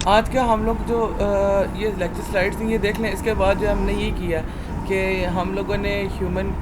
आज का हम लोग जो ये लेक्चर स्लाइड्स हैं ये देख लें। इसके बाद जो हमने ये किया कि हम लोगों ने ह्यूमन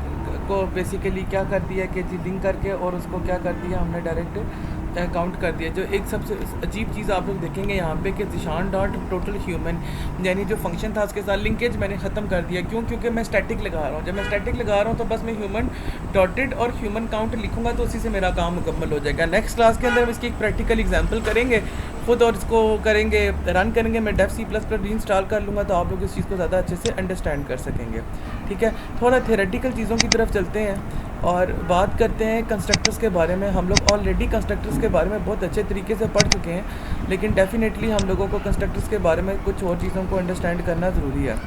को बेसिकली क्या कर दिया कि लिंक करके और उसको क्या कर दिया, हमने डायरेक्ट काउंट कर दिया। जो एक सबसे अजीब चीज़ आप लोग देखेंगे यहाँ पे कि ज़िशान डॉट टोटल ह्यूमन यानी जो फंक्शन था उसके साथ लिंकेज मैंने ख़त्म कर दिया। क्यों? क्योंकि मैं स्टैटिक लगा रहा हूँ। जब मैं स्टैटिक लगा रहा हूँ तो बस मैं ह्यूमन डॉटेड और ह्यूमन काउंट लिखूँगा तो उसी से मेरा काम मुकम्मल हो जाएगा। नेक्स्ट क्लास के अंदर हम इसकी एक प्रैक्टिकल एग्जाम्पल करेंगे खुद और इसको करेंगे, रन करेंगे। मैं डेफ C++ भी इंस्टॉल कर लूँगा तो आप लोग इस चीज़ को ज़्यादा अच्छे से अंडरस्टैंड कर सकेंगे। ठीक है, थोड़ा थियोरेटिकल चीज़ों की तरफ चलते हैं और बात करते हैं कंस्ट्रक्टर्स के बारे में। हम लोग ऑलरेडी कंस्ट्रक्टर्स के बारे में बहुत अच्छे तरीके से पढ़ चुके हैं, लेकिन डेफिनेटली हम लोगों को कंस्ट्रक्टर्स के बारे में कुछ और चीज़ों को अंडरस्टैंड करना ज़रूरी है।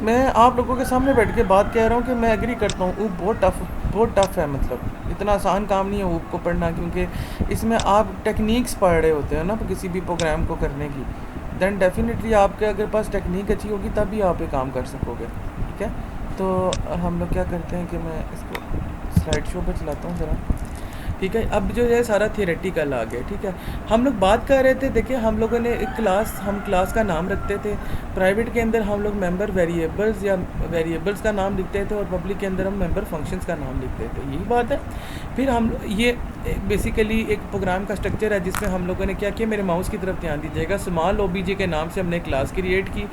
मैं आप लोगों के सामने बैठ के बात कह रहा हूँ कि मैं एग्री करता हूँ ऊप बहुत टफ़ है। मतलब इतना आसान काम नहीं है ऊप को पढ़ना, क्योंकि इसमें आप टेक्निक्स पढ़ रहे होते हैं ना किसी भी प्रोग्राम को करने की। देन डेफिनेटली आपके अगर पास टेक्निक अच्छी होगी तभी आप ये काम कर सकोगे। ठीक है, तो हम लोग क्या करते हैं कि मैं इसको स्लाइड शो पर चलाता हूँ ज़रा। ठीक है, अब जो है सारा थियोरेटिकल आ गया। ठीक है, हम लोग बात कर रहे थे, देखिए हम लोगों ने एक हम क्लास का नाम रखते थे। प्राइवेट के अंदर हम लोग मेंबर वेरिएबल्स या वेरिएबल्स का नाम लिखते थे और पब्लिक के अंदर हम मेंबर फंक्शंस का नाम लिखते थे। यही बात है। फिर हम ये बेसिकली एक प्रोग्राम का स्ट्रक्चर है जिसमें हम लोगों ने क्या किया, मेरे माउस की तरफ ध्यान दीजिएगा। स्मॉल OBJ के नाम से हमने क्लास क्रिएट की।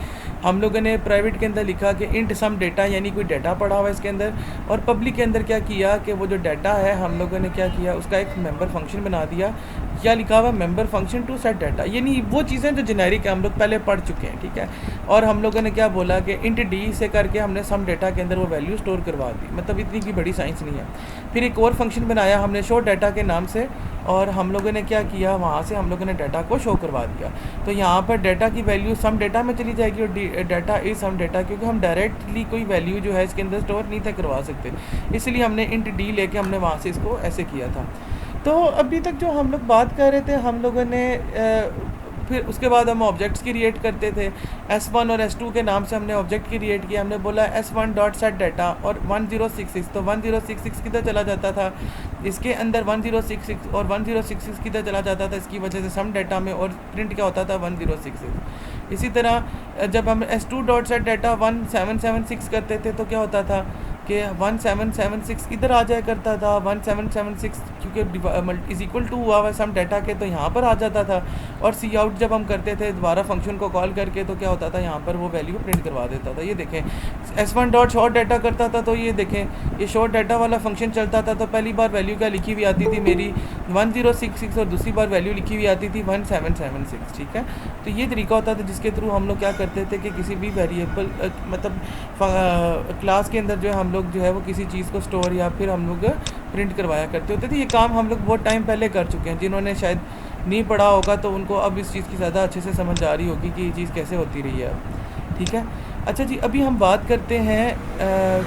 हम लोगों ने प्राइवेट के अंदर लिखा कि इंट सम डेटा, यानी कोई डाटा पड़ा हुआ है इसके अंदर। और पब्लिक के अंदर क्या किया कि वो जो डाटा है हम लोगों ने क्या किया, उसका एक मेंबर फंक्शन बना दिया। या लिखा हुआ member function to set data, यानी वो चीज़ें जो जेनेरिक है हम लोग पहले पढ़ चुके हैं। ठीक है, और हम लोगों ने क्या बोला कि इंट डी से करके हमने सम डेटा के अंदर वो वैल्यू स्टोर करवा दी। मतलब इतनी की बड़ी साइंस नहीं है। फिर एक और फंक्शन बनाया हमने शो डाटा के नाम से, और हम लोगों ने क्या किया, वहाँ से हम लोगों ने डाटा को शो करवा दिया। तो यहाँ पर डाटा की वैल्यू सम डेटा में चली जाएगी और डाटा इज सम डेटा, क्योंकि हम डायरेक्टली कोई वैल्यू जो है इसके अंदर स्टोर नहीं था करवा सकते, इसलिए हमने इंट डी लेके हमने वहाँ से इसको ऐसे किया था। तो अभी तक जो हम लोग बात कर रहे थे, हम लोगों ने फिर उसके बाद हम ऑब्जेक्ट्स क्रिएट करते थे। S1 और S2 के नाम से हमने ऑब्जेक्ट क्रिएट किया। हमने बोला S1 डॉट सेट डाटा और 1066, तो 1066 किधर चला जाता था, इसके अंदर 1066 और 1066 किधर चला जाता था, इसकी वजह से सम डाटा में और प्रिंट क्या होता था 1066। इसी तरह जब हम S2 डॉट सेट डाटा 1776 करते थे तो क्या होता था कि 1776 इधर आ जाया करता था। 1776 क्योंकि इज इक्वल टू हुआ सम डाटा के, तो यहाँ पर आ जाता था। और सी आउट जब हम करते थे दोबारा फंक्शन को कॉल करके, तो क्या होता था, यहाँ पर वो वैल्यू प्रिंट करवा देता था। ये देखें S1 डॉट शॉर्ट डाटा करता था, तो ये देखें ये शॉर्ट डाटा वाला फंक्शन चलता था। तो पहली बार वैल्यू क्या लिखी हुई आती थी मेरी 1066 और दूसरी बार वैल्यू लिखी हुई आती थी 1776। ठीक है, तो ये तरीका होता था जिसके थ्रू हम लोग क्या करते थे कि किसी भी वेरिएबल मतलब क्लास के अंदर जो है हम लोग जो है वो किसी चीज़ को स्टोर या फिर हम लोग प्रिंट करवाया करते होते थे। ये काम हम लोग बहुत टाइम पहले कर चुके हैं। जिन्होंने शायद नहीं पढ़ा होगा तो उनको अब इस चीज़ की ज़्यादा अच्छे से समझ आ रही होगी कि ये चीज़ कैसे होती रही है। ठीक है, अच्छा जी, अभी हम बात करते हैं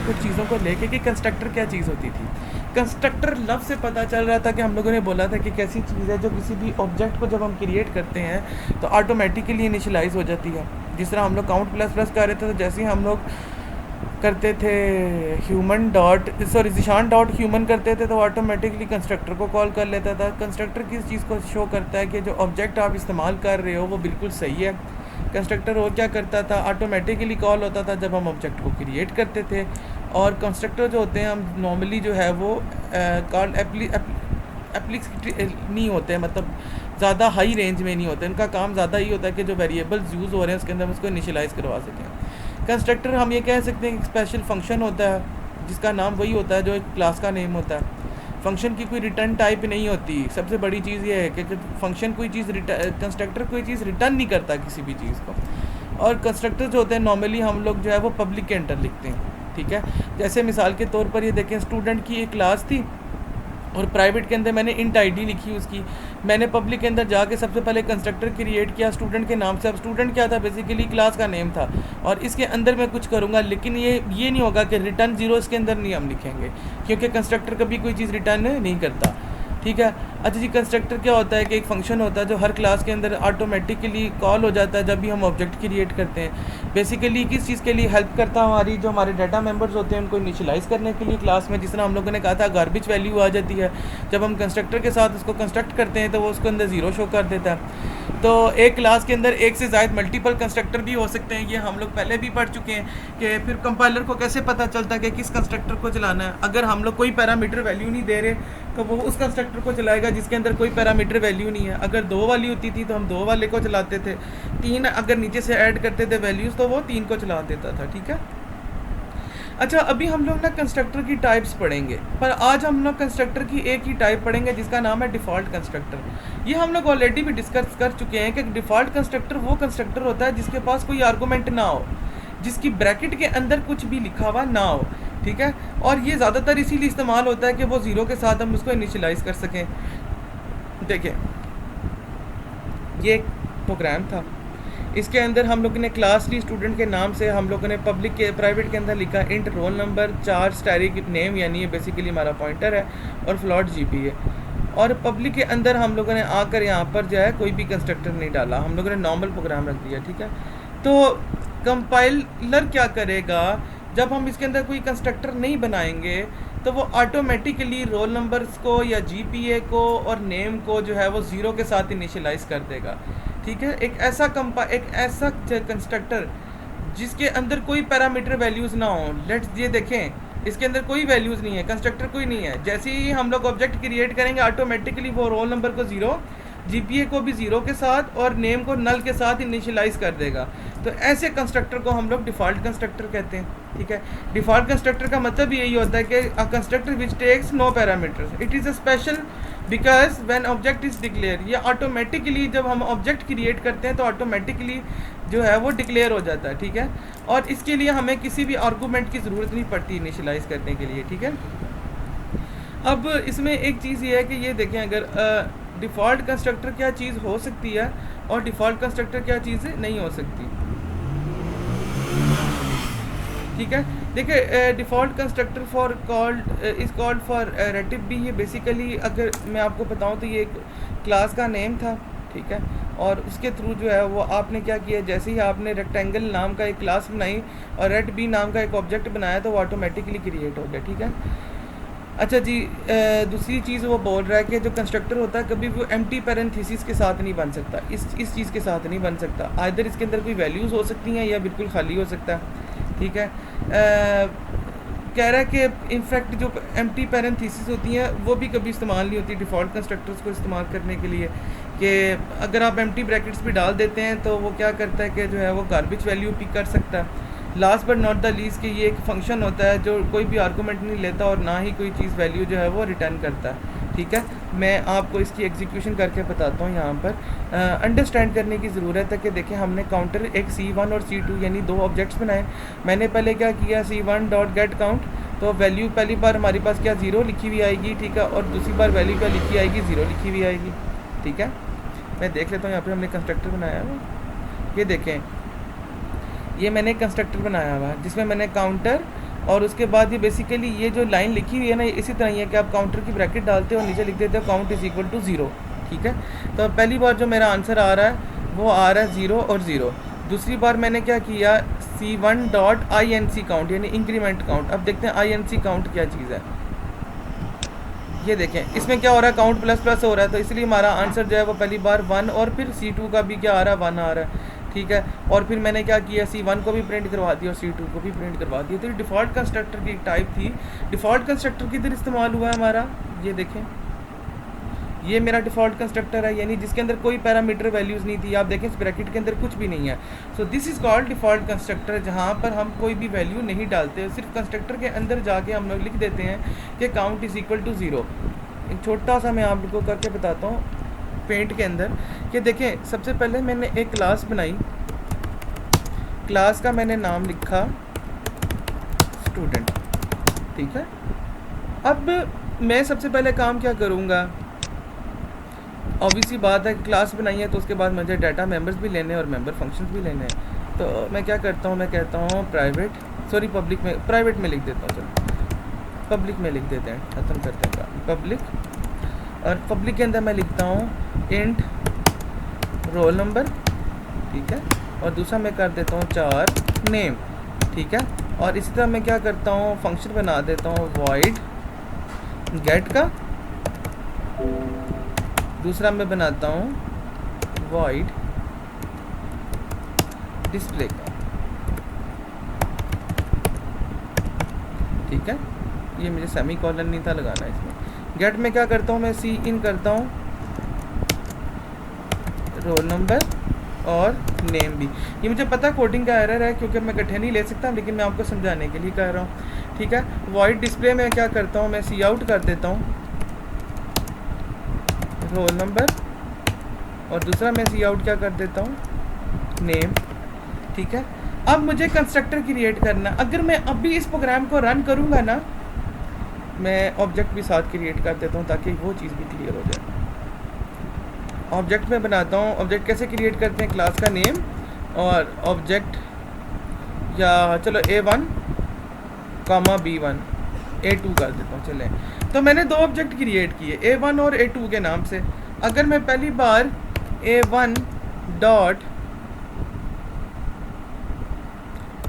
कुछ चीज़ों को लेके कि कंस्ट्रक्टर क्या चीज़ होती थी। कंस्ट्रक्टर लफ्ज़ से पता चल रहा था कि हम लोगों ने बोला था कि कैसी चीज़ है जो किसी भी ऑब्जेक्ट को जब हम क्रिएट करते हैं तो ऑटोमेटिकली इनिशियलाइज हो जाती है। जिस तरह हम लोग काउंट प्लस प्लस कर रहे थे, तो जैसे ही हम लोग करते थे ज़िशान डॉट ह्यूमन करते थे तो ऑटोमेटिकली कंस्ट्रक्टर को कॉल कर लेता था। कंस्ट्रक्टर किस चीज़ को शो करता है कि जो ऑब्जेक्ट आप इस्तेमाल कर रहे हो वो बिल्कुल सही है। कंस्ट्रक्टर और क्या करता था, ऑटोमेटिकली कॉल होता था जब हम ऑब्जेक्ट को क्रिएट करते थे। और कंस्ट्रक्टर जो होते हैं हम नॉर्मली जो है वो कॉल एप्लिक्स नहीं होते हैं, मतलब ज़्यादा हाई रेंज में नहीं होते। इनका काम ज़्यादा ही होता है कि जो वेरिएबल्स यूज़ हो रहे हैं उसके अंदर हम उसको इनिशियलाइज़ करवा सकें। कंस्ट्रक्टर हम ये कह सकते हैं एक स्पेशल फंक्शन होता है जिसका नाम वही होता है जो एक क्लास का नेम होता है। फंक्शन की कोई रिटर्न टाइप नहीं होती। सबसे बड़ी चीज़ ये है कि फंक्शन कोई चीज़ कंस्ट्रक्टर कोई चीज़ रिटर्न नहीं करता किसी भी चीज़ को। और कंस्ट्रक्टर जो होते हैं नॉर्मली हम लोग जो है वो पब्लिक के अंडर लिखते हैं। ठीक है, जैसे मिसाल के तौर पर ये देखें, स्टूडेंट की एक क्लास थी और प्राइवेट के अंदर मैंने इंट आईडी लिखी उसकी। मैंने पब्लिक के अंदर जाके सबसे पहले कंस्ट्रक्टर क्रिएट किया स्टूडेंट के नाम से। अब स्टूडेंट क्या था, बेसिकली क्लास का नेम था। और इसके अंदर मैं कुछ करूँगा, लेकिन ये नहीं होगा कि रिटर्न 0 इसके अंदर नहीं हम लिखेंगे, क्योंकि कंस्ट्रक्टर कभी कोई चीज़ रिटर्न नहीं करता। ठीक है। अच्छा जी, कंस्ट्रक्टर क्या होता है कि एक फंक्शन होता है जो हर क्लास के अंदर ऑटोमेटिकली कॉल हो जाता है जब भी हम ऑब्जेक्ट क्रिएट करते हैं। बेसिकली किस चीज़ के लिए हेल्प करता है, हमारी जो हमारे डाटा मेंबर्स होते हैं उनको इनिशियलाइज करने के लिए क्लास में। जिस तरह हम लोगों ने कहा था गार्बेज वैल्यू आ जाती है जब हम कंस्ट्रक्टर के साथ उसको कंस्ट्रक्ट करते हैं, तो वो उसके अंदर ज़ीरो शो कर देता है। तो एक क्लास के अंदर एक से ज़ायद मल्टीपल कंस्ट्रक्टर भी हो सकते हैं, ये हम लोग पहले भी पढ़ चुके हैं कि फिर कंपाइलर को कैसे पता चलता है कि किस कंस्ट्रक्टर को चलाना है। अगर हम लोग कोई पैरामीटर वैल्यू नहीं दे रहे तो वो उस कंस्ट्रक्टर को चलाएगा जिसके अंदर कोई पैरामीटर वैल्यू नहीं है। अगर 2 वाली होती थी तो हम 2 वाले को चलाते थे, 3 अगर नीचे से ऐड करते थे वैल्यूज़ तो वो 3 को चला देता था। ठीक है। अच्छा, अभी हम लोग ना कंस्ट्रक्टर की टाइप्स पढ़ेंगे, पर आज हम लोग कंस्ट्रक्टर की एक ही टाइप पढ़ेंगे जिसका नाम है डिफ़ॉल्ट कंस्ट्रक्टर। ये हम लोग ऑलरेडी भी डिस्कस कर चुके हैं कि डिफ़ॉल्ट कंस्ट्रक्टर वो कंस्ट्रक्टर होता है जिसके पास कोई आर्गूमेंट ना हो, जिसकी ब्रैकेट के अंदर कुछ भी लिखा हुआ ना हो। ठीक है। और ये ज़्यादातर इसीलिए इस्तेमाल होता है कि वो ज़ीरो के साथ हम उसको इनिशियलाइज़ कर सकें। देखें, ये एक प्रोग्राम था, इसके अंदर हम लोगों ने क्लास ली स्टूडेंट के नाम से हम लोगों ने पब्लिक के प्राइवेट के अंदर लिखा int roll number, 4 static name यानी ये बेसिकली हमारा पॉइंटर है, और फ्लॉट जीपी है। और पब्लिक के अंदर हम लोगों ने आकर यहाँ पर जो है कोई भी कंस्ट्रक्टर नहीं डाला, हम लोगों ने नॉर्मल प्रोग्राम रख दिया। ठीक है। तो कंपाइलर क्या करेगा, जब हम इसके अंदर कोई कंस्ट्रक्टर नहीं बनाएंगे तो वो ऑटोमेटिकली रोल नंबर्स को या जीपीए को और नेम को जो है वो ज़ीरो के साथ इनिशियलाइज़ कर देगा। ठीक है। एक ऐसा कंस्ट्रक्टर जिसके अंदर कोई पैरामीटर वैल्यूज़ ना हो। लेट्स ये देखें, इसके अंदर कोई वैल्यूज़ नहीं है, कंस्ट्रक्टर कोई नहीं है। जैसे ही हम लोग ऑब्जेक्ट क्रिएट करेंगे ऑटोमेटिकली वो रोल नंबर को ज़ीरो, जीपीए को भी ज़ीरो के साथ और नेम को नल के साथ इनिशियलाइज़ कर देगा। तो ऐसे कंस्ट्रक्टर को हम लोग डिफ़ॉल्ट कंस्ट्रक्टर कहते हैं। ठीक है। डिफ़ॉल्ट कंस्ट्रक्टर का मतलब यही होता है कि a constructor which takes no parameters, it is a special because when object is declare, ये ऑटोमेटिकली जब हम ऑब्जेक्ट क्रिएट करते हैं तो ऑटोमेटिकली जो है वो डिक्लेयर हो जाता है। ठीक है। और इसके लिए हमें किसी भी आर्गूमेंट की ज़रूरत नहीं पड़ती इनिशियलाइज़ करने के लिए। ठीक है। अब इसमें एक चीज़ ये है कि ये देखें, अगर डिफ़ॉल्ट कंस्ट्रक्टर क्या चीज़ हो सकती है और डिफ़ॉल्ट कंस्ट्रक्टर क्या चीज़ नहीं हो सकती। ठीक है। देखिए, default constructor for called is called for रेटिव भी, ये बेसिकली अगर मैं आपको बताऊं तो ये एक क्लास का नेम था। ठीक है। और उसके थ्रू जो है वो आपने क्या किया, जैसे ही आपने रेक्टेंगल नाम का एक क्लास बनाई और रेट बी नाम का एक ऑब्जेक्ट बनाया तो वो ऑटोमेटिकली क्रिएट हो गया। ठीक है। अच्छा जी, दूसरी चीज़ वो बोल रहा है कि जो कंस्ट्रक्टर होता है कभी भी वो एम्प्टी पैरेंथेसिस के साथ नहीं बन सकता, इस चीज़ के साथ नहीं बन सकता। आइदर इसके अंदर कोई वैल्यूज़ हो सकती हैं या बिल्कुल खाली हो सकता है। ठीक है। कह रहा है कि इनफैक्ट जो एम्प्टी पैरेंथेसिस होती हैं वो भी कभी इस्तेमाल नहीं होती डिफ़ॉल्ट कंस्ट्रक्टर्स को इस्तेमाल करने के लिए, कि अगर आप एम्प्टी ब्रैकेट्स भी डाल देते हैं तो वो क्या करता है कि जो है वो गार्बेज वैल्यू पिक कर सकता है। Last but not the least कि ये एक फंक्शन होता है जो कोई भी आर्गूमेंट नहीं लेता और ना ही कोई चीज़ वैल्यू जो है वो रिटर्न करता है। ठीक है। मैं आपको इसकी एग्जीक्यूशन करके बताता हूँ यहाँ पर। अंडरस्टैंड करने की ज़रूरत है कि देखें, हमने काउंटर एक C1 और C2 यानी 2 ऑब्जेक्ट्स बनाए। मैंने पहले क्या किया, C1 डॉट गेट काउंट, तो वैल्यू पहली बार हमारे पास क्या 0 लिखी हुई आएगी। ठीक है। और दूसरी बार वैल्यू क्या लिखी आएगी, 0 लिखी हुई आएगी। ठीक है। मैं देख लेता हूँ यहाँ पर हमने कंस्ट्रक्टर बनाया है, ये देखें, ये मैंने कंस्ट्रक्टर बनाया हुआ है जिसमें मैंने काउंटर और उसके बाद ये बेसिकली ये जो लाइन लिखी हुई है ना, इसी तरह ही है कि आप काउंटर की ब्रैकेट डालते हो और नीचे लिख देते हो काउंट इज़ इक्वल टू 0। ठीक है। तो पहली बार जो मेरा आंसर आ रहा है वो आ रहा है 0 और 0। दूसरी बार मैंने क्या किया, C1 डॉट INC काउंट यानी इंक्रीमेंट काउंट। अब देखते हैं INC काउंट क्या चीज़ है। ये देखें, इसमें क्या हो रहा है, काउंट प्लस प्लस हो रहा है, तो इसलिए हमारा आंसर जो है वो पहली बार 1 और फिर C2 का भी क्या आ रहा है, 1 आ रहा है। ठीक है। और फिर मैंने क्या किया, C1 को भी प्रिंट करवा दिया और C2 को भी प्रिंट करवा दिया। तो ये डिफ़ॉल्ट कंस्ट्रक्टर की एक टाइप थी। डिफ़ॉल्ट कंस्ट्रक्टर किधर इस्तेमाल हुआ है हमारा, ये देखें, ये मेरा डिफ़ॉल्ट कंस्ट्रक्टर है यानी जिसके अंदर कोई पैरामीटर वैल्यूज़ नहीं थी। आप देखें इस ब्रैकेट के अंदर कुछ भी नहीं है। So this is called default constructor, जहाँ पर हम कोई भी वैल्यू नहीं डालते, सिर्फ कंस्ट्रक्टर के अंदर जाके हम लोग लिख देते हैं कि काउंट इज़ इक्वल टू 0। एक छोटा सा मैं आप लोगों को करके बताता हूँ पेंट के अंदर कि देखें, सबसे पहले मैंने एक क्लास बनाई, क्लास का मैंने नाम लिखा स्टूडेंट। ठीक है। अब मैं सबसे पहले काम क्या करूँगा, ऑब्वियसली बात है क्लास बनाई है तो उसके बाद मुझे डाटा मेंबर्स भी लेने हैं और मेंबर फंक्शंस भी लेने हैं। तो मैं क्या करता हूँ, मैं कहता हूँ पब्लिक में, प्राइवेट में लिख देता हूँ, चलो पब्लिक में लिख देते हैं, ख़त्म करते हैं पब्लिक और पब्लिक के अंदर मैं लिखता हूँ इंट रोल नंबर, ठीक है, और दूसरा मैं कर देता हूँ 4 नेम, ठीक है। और इसी तरह मैं क्या करता हूँ, फंक्शन बना देता हूँ वॉइड गेट का, दूसरा मैं बनाता हूँ वॉइड डिस्प्ले का, ठीक है। ये मुझे सेमी कॉलन नहीं था लगाना इसमें। गेट में क्या करता हूँ मैं, सी इन करता हूँ रोल नंबर और नेम भी। ये मुझे पता कोडिंग का एरर है क्योंकि मैं इकट्ठे नहीं ले सकता, लेकिन मैं आपको समझाने के लिए कह रहा हूँ, ठीक है। वॉइड डिस्प्ले में क्या करता हूँ मैं, सी आउट कर देता हूँ रोल नंबर और दूसरा मैं सी आउट क्या कर देता हूँ, नेम, ठीक है। अब मुझे कंस्ट्रक्टर क्रिएट करना। अगर मैं अभी इस प्रोग्राम को रन करूँगा ना, मैं ऑब्जेक्ट भी साथ क्रिएट कर देता हूँ ताकि वो चीज़ भी क्लियर हो जाए। ऑब्जेक्ट में बनाता हूँ, ऑब्जेक्ट कैसे क्रिएट करते हैं, क्लास का नेम और ऑब्जेक्ट, या चलो A1 कामा B1 A2 कर देता हूँ। चलें, तो मैंने 2 ऑब्जेक्ट क्रिएट किए A1 और A2 के नाम से। अगर मैं पहली बार A1 डॉट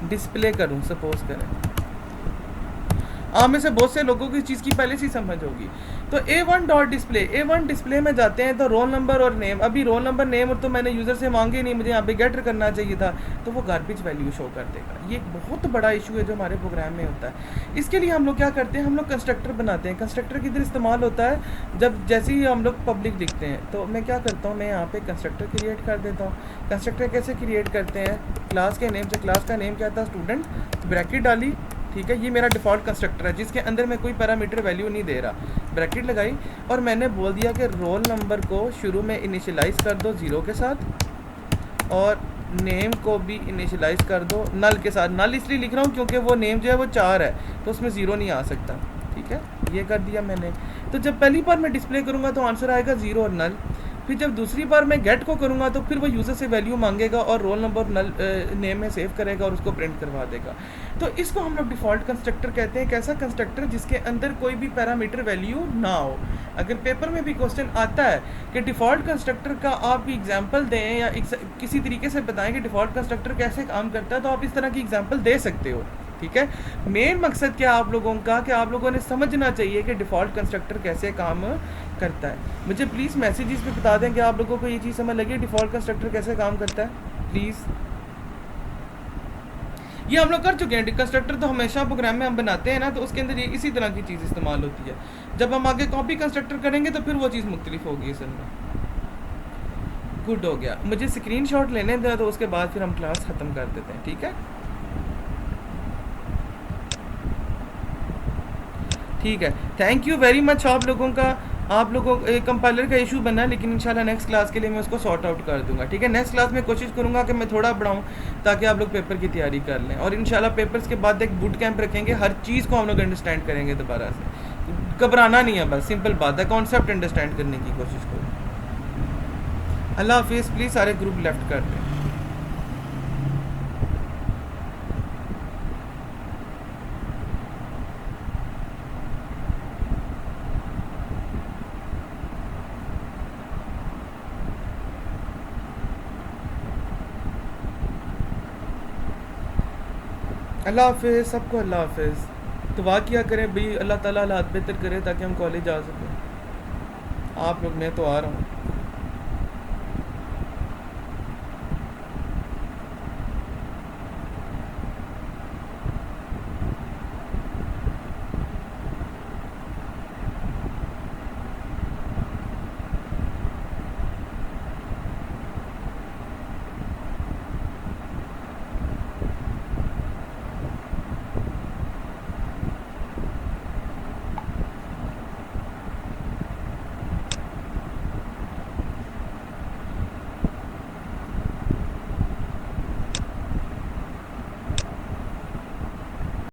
डिस्प्ले करूँ, सपोज करें, आप में से बहुत से लोगों को इस चीज़ की पहले से ही समझ होगी। तो A1 dot display, A1 display में जाते हैं तो रोल नंबर और नेम, अभी रोल नंबर नेम और तो मैंने यूज़र से मांगे नहीं, मुझे यहाँ पे गेटर करना चाहिए था, तो वो गार्बेज वैल्यू शो कर देगा। ये एक बहुत बड़ा इशू है जो हमारे प्रोग्राम में होता है। इसके लिए हम लोग क्या करते हैं, हम लोग कंस्ट्रक्टर बनाते हैं। कंस्ट्रक्टर किधर इस्तेमाल होता है, जब जैसे ही हम लोग पब्लिक लिखते हैं, तो मैं क्या करता हूँ, मैं यहाँ पे कंस्ट्रक्टर क्रिएट कर देता हूँ। कंस्ट्रक्टर कैसे क्रिएट करते हैं, क्लास के नेम से, क्लास का नेम क्या था, स्टूडेंट, ब्रैकेट डाली, ठीक है। ये मेरा डिफ़ॉल्ट कंस्ट्रक्टर है जिसके अंदर मैं कोई पैरामीटर वैल्यू नहीं दे रहा, ब्रैकेट लगाई और मैंने बोल दिया कि रोल नंबर को शुरू में इनिशियलाइज़ कर दो 0 के साथ और नेम को भी इनिशियलाइज़ कर दो नल के साथ। नल इसलिए लिख रहा हूँ क्योंकि वो नेम जो है वो 4 है तो उसमें 0 नहीं आ सकता, ठीक है। ये कर दिया मैंने। तो जब पहली बार मैं डिस्प्ले करूँगा तो आंसर आएगा 0 और नल। फिर जब दूसरी बार मैं गेट को करूँगा तो फिर वो यूज़र से वैल्यू मांगेगा और रोल नंबर नल नेम में सेव करेगा और उसको प्रिंट करवा देगा। तो इसको हम लोग डिफ़ॉल्ट कंस्ट्रक्टर कहते हैं। कैसा कंस्ट्रक्टर, जिसके अंदर कोई भी पैरामीटर वैल्यू ना हो। अगर पेपर में भी क्वेश्चन आता है कि डिफ़ॉल्ट कंस्ट्रक्टर का आप एग्जांपल दें या किसी तरीके से बताएं कि डिफ़ॉल्ट कंस्ट्रक्टर कैसे काम करता है, तो आप इस तरह की एग्जांपल दे सकते हो, ठीक है। मेन मकसद क्या आप लोगों का, कि आप लोगों ने समझना चाहिए कि डिफ़ॉल्ट कंस्ट्रक्टर कैसे काम करता है। मुझे प्लीज़ मैसेजेस पे बता दें कि आप लोगों को ये चीज़ समझ लगी डिफ़ॉल्ट कंस्ट्रक्टर कैसे काम करता है, प्लीज़। ये हम लोग कर चुके हैं। कंस्ट्रक्टर तो हमेशा प्रोग्राम में हम बनाते हैं ना, तो उसके अंदर ये इसी तरह की चीज़ इस्तेमाल होती है। जब हम आगे कॉपी कंस्ट्रक्टर करेंगे तो फिर वो चीज़ मुख्तलिफ होगी असल में। गुड हो गया, मुझे स्क्रीनशॉट लेने दें तो उसके बाद फिर हम क्लास ख़त्म कर देते हैं, ठीक है। ठीक है, थैंक यू वेरी मच आप लोगों का। आप लोगों को एक कंपाइलर का इशू बना है, लेकिन इंशाल्लाह नेक्स्ट क्लास के लिए मैं उसको सॉर्ट आउट कर दूंगा, ठीक है। नेक्स्ट क्लास में कोशिश करूंगा कि मैं थोड़ा बढ़ाऊं ताकि आप लोग पेपर की तैयारी कर लें, और इंशाल्लाह पेपर्स के बाद एक बूट कैंप रखेंगे, हर चीज़ को हम लोग अंडरस्टैंड करेंगे दोबारा से। घबराना नहीं है, बस सिंपल बात है, कॉन्सेप्ट अंडरस्टैंड करने की कोशिश करो। अल्लाह हाफिज़। प्लीज़ सारे ग्रुप लेफ्ट कर दें। अल्लाह हाफिज़ सबको, अल्लाह हाफिज़। दुआ किया करें भाई, अल्लाह ताला हालात बेहतर करे ताकि हम कॉलेज जा सकें। आप लोग, मैं तो आ रहा हूँ।